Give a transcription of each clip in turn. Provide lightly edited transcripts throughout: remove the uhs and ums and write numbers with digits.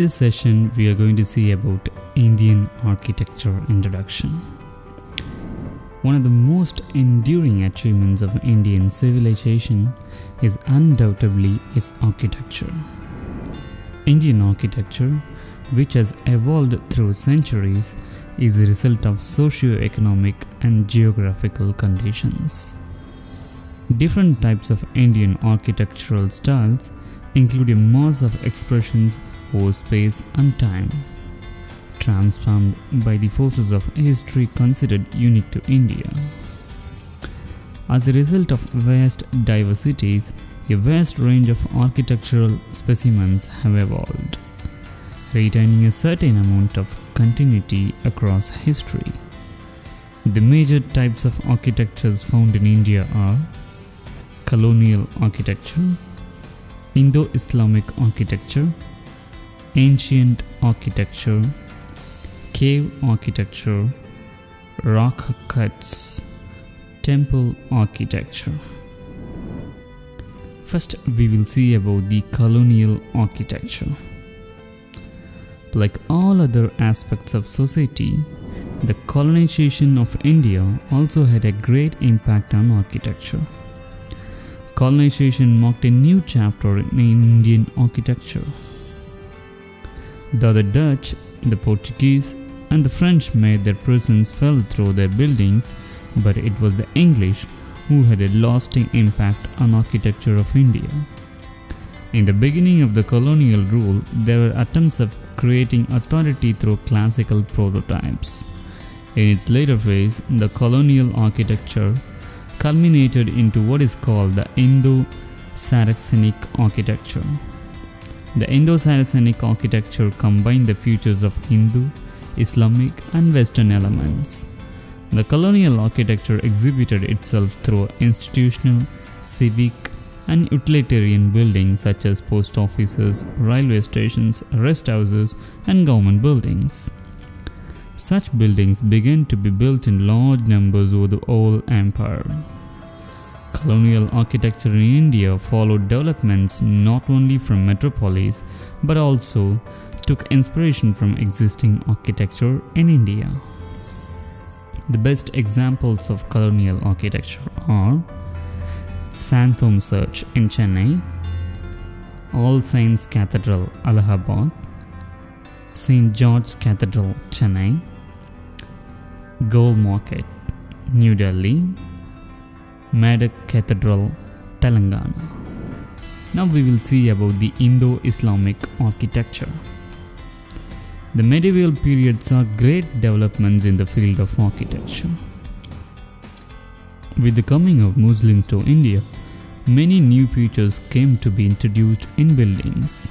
This session we are going to see about Indian architecture introduction. One of the most enduring achievements of Indian civilization is undoubtedly its architecture. Indian architecture, which has evolved through centuries, is the result of socio-economic and geographical conditions. Different types of Indian architectural styles include a mass of expressions over space and time, transformed by the forces of history considered unique to India. As a result of vast diversities, a vast range of architectural specimens have evolved, retaining a certain amount of continuity across history. The major types of architectures found in India are Colonial Architecture, Indo-Islamic Architecture, Ancient Architecture, Cave Architecture, Rockcuts, Temple Architecture. First, we will see about the Colonial Architecture. Like all other aspects of society, the colonization of India also had a great impact on architecture. Colonization marked a new chapter in Indian architecture. Though the Dutch, the Portuguese, and the French made their presence felt through their buildings, but it was the English who had a lasting impact on architecture of India. In the beginning of the colonial rule, there were attempts of creating authority through classical prototypes. In its later phase, the colonial architecture culminated into what is called the Indo-Saracenic architecture. The Indo-Saracenic architecture combined the features of Hindu, Islamic, and Western elements. The colonial architecture exhibited itself through institutional, civic, and utilitarian buildings such as post offices, railway stations, rest houses, and government buildings. Such buildings began to be built in large numbers over the whole empire. Colonial architecture in India followed developments not only from metropolis but also took inspiration from existing architecture in India. The best examples of colonial architecture are Santhom Church in Chennai, All Saints Cathedral, Allahabad, St. George's Cathedral, Chennai, Gold Market, New Delhi, Medak Cathedral, Telangana. Now we will see about the Indo-Islamic architecture. The medieval period saw great developments in the field of architecture. With the coming of Muslims to India, many new features came to be introduced in buildings.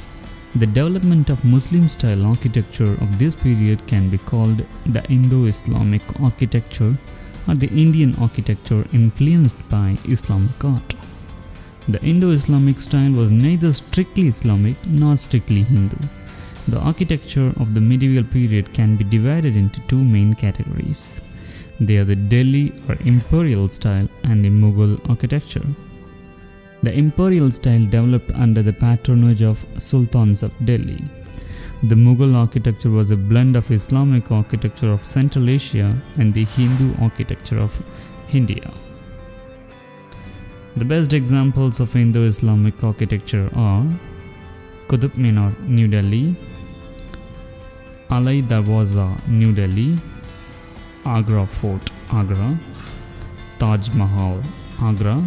The development of Muslim-style architecture of this period can be called the Indo-Islamic architecture or the Indian architecture influenced by Islamic art. The Indo-Islamic style was neither strictly Islamic nor strictly Hindu. The architecture of the medieval period can be divided into two main categories. They are the Delhi or imperial style and the Mughal architecture. The imperial style developed under the patronage of Sultans of Delhi. The Mughal architecture was a blend of Islamic architecture of Central Asia and the Hindu architecture of India. The best examples of Indo-Islamic architecture are Qutub Minar, New Delhi, Alai Darwaza, New Delhi, Agra Fort, Agra, Taj Mahal, Agra,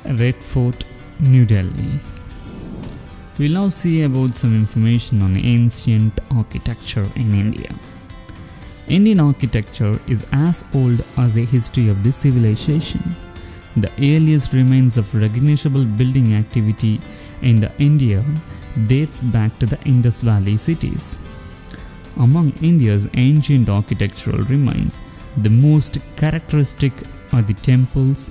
Red Fort, New Delhi. We'll now see about some information on ancient architecture in India. Indian architecture is as old as the history of this civilization. The earliest remains of recognizable building activity in India dates back to the Indus Valley cities. Among India's ancient architectural remains, the most characteristic are the temples,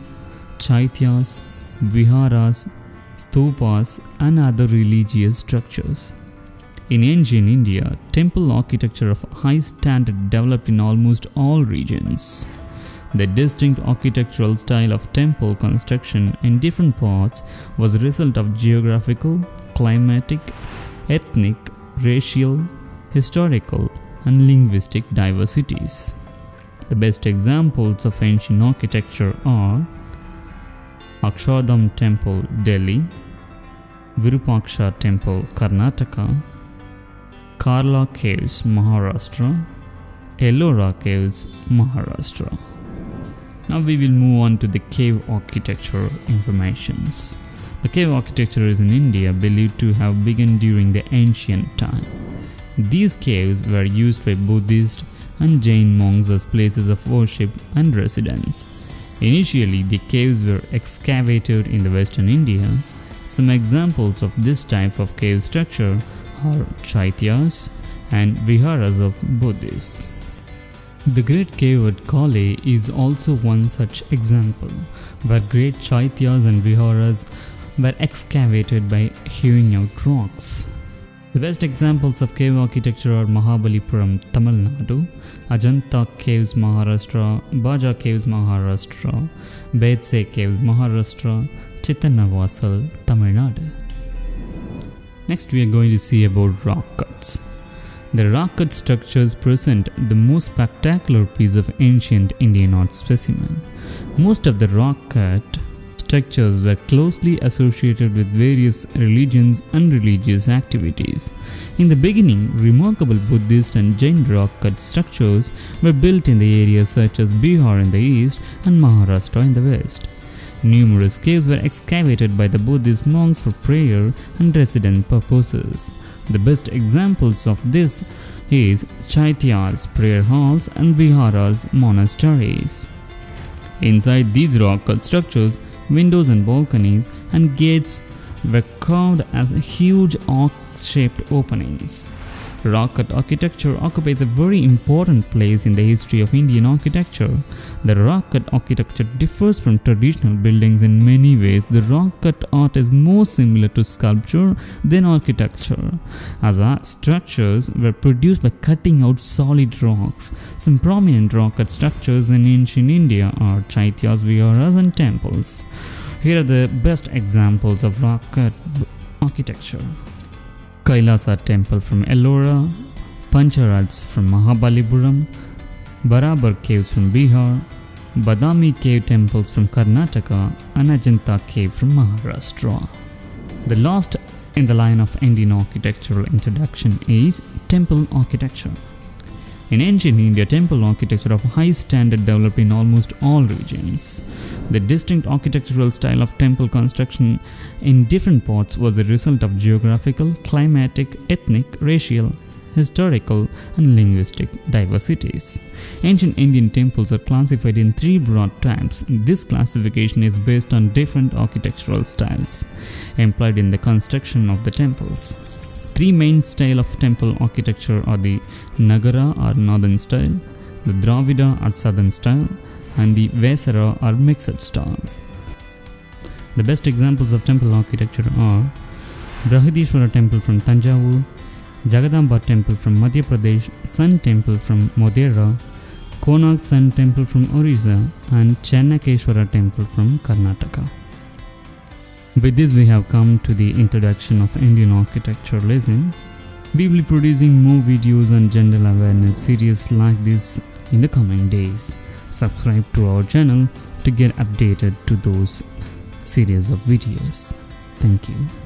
chaityas, viharas, stupas, and other religious structures. In ancient India, temple architecture of high standard developed in almost all regions. The distinct architectural style of temple construction in different parts was a result of geographical, climatic, ethnic, racial, historical, and linguistic diversities. The best examples of ancient architecture are Akshardham Temple, Delhi, Virupaksha Temple, Karnataka, Karla Caves, Maharashtra, Ellora Caves, Maharashtra. Now we will move on to the cave architecture informations. The cave architecture is in India believed to have begun during the ancient time. These caves were used by Buddhist and Jain monks as places of worship and residence. Initially, the caves were excavated in the western India. Some examples of this type of cave structure are chaityas and viharas of Buddhists. The Great Cave at Kale is also one such example, where great chaityas and viharas were excavated by hewing out rocks. The best examples of cave architecture are Mahabalipuram, Tamil Nadu, Ajanta Caves, Maharashtra, Baja Caves, Maharashtra, Bedse Caves, Maharashtra, Chittanavasal, Tamil Nadu. Next we are going to see about rock cuts. The rock cut structures present the most spectacular piece of ancient Indian art specimen. Most of the rock cut structures were closely associated with various religions and religious activities. In the beginning, remarkable Buddhist and Jain rock cut structures were built in the areas such as Bihar in the east and Maharashtra in the west. Numerous caves were excavated by the Buddhist monks for prayer and residence purposes. The best examples of this is chaityas, prayer halls, and viharas, monasteries. Inside these rock-cut structures, windows and balconies and gates were carved as huge arc-shaped openings. Rockcut architecture occupies a very important place in the history of Indian architecture. The rockcut architecture differs from traditional buildings in many ways. The rockcut art is more similar to sculpture than architecture, as our structures were produced by cutting out solid rocks. Some prominent rockcut structures in ancient India are chaityas, viharas, and temples. Here are the best examples of rockcut architecture. Kailasa Temple from Ellora, Pancharats from Mahabalipuram, Barabar Caves from Bihar, Badami Cave Temples from Karnataka, and Ajanta Cave from Maharashtra. The last in the line of Indian architectural introduction is temple architecture. In ancient India, temple architecture of high standard developed in almost all regions. The distinct architectural style of temple construction in different parts was a result of geographical, climatic, ethnic, racial, historical, and linguistic diversities. Ancient Indian temples are classified in three broad types. This classification is based on different architectural styles employed in the construction of the temples. Three main styles of temple architecture are the Nagara or northern style, the Dravida or southern style, and the Vesara or mixed styles. The best examples of temple architecture are Brihadishwara Temple from Tanjavur, Jagadamba Temple from Madhya Pradesh, Sun Temple from Modhera, Konark Sun Temple from Orissa, and Chennakeshwara Temple from Karnataka. With this we have come to the introduction of Indian architecture lesson. We will be producing more videos on general awareness series like this in the coming days. Subscribe to our channel to get updated to those series of videos. Thank you.